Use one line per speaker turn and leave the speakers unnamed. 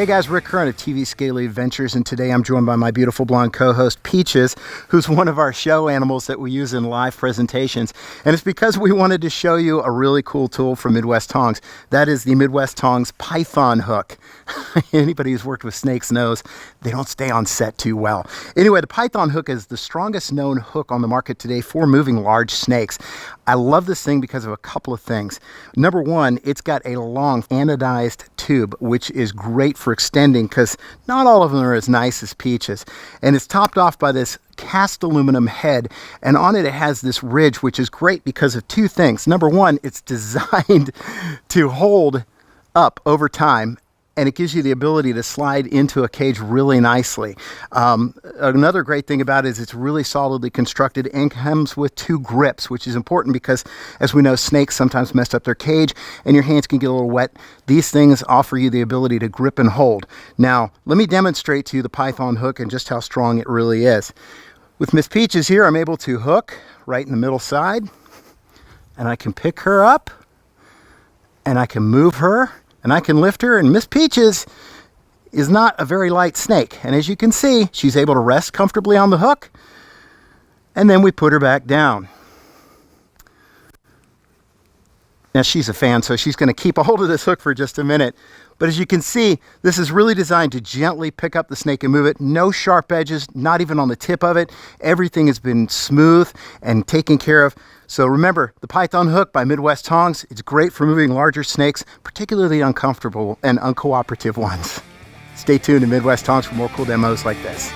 Hey guys, Rick Curren of TV Scaly Adventures, and today I'm joined by my beautiful blonde co-host Peaches, who's one of our show animals that we use in live presentations. And it's because we wanted to show you a really cool tool from Midwest Tongs. That is the Midwest Tongs Python hook. Anybody who's worked with snakes knows they don't stay on set too well. Anyway, the Python hook is the strongest known hook on the market today for moving large snakes. I love this thing because of a couple of things. Number one, it's got a long anodized tube, which is great for extending because not all of them are as nice as Peaches. And it's topped off by this cast aluminum head, and on it has this ridge, which is great because of two things. Number one, it's designed to hold up over time, and it gives you the ability to slide into a cage really nicely. Another great thing about it is it's really solidly constructed and comes with two grips, which is important because, as we know, snakes sometimes mess up their cage and your hands can get a little wet. These things offer you the ability to grip and hold. Now, let me demonstrate to you the Python hook and just how strong it really is. With Miss Peaches here, I'm able to hook right in the middle side, and I can pick her up, and I can move her, and I can lift her, and Miss Peaches is not a very light snake. And as you can see, she's able to rest comfortably on the hook, and then we put her back down. Now she's a fan, so she's going to keep a hold of this hook for just a minute. But as you can see, this is really designed to gently pick up the snake and move it. No sharp edges, not even on the tip of it. Everything has been smooth and taken care of. So remember, the Python hook by Midwest Tongs, it's great for moving larger snakes, particularly uncomfortable and uncooperative ones. Stay tuned to Midwest Tongs for more cool demos like this.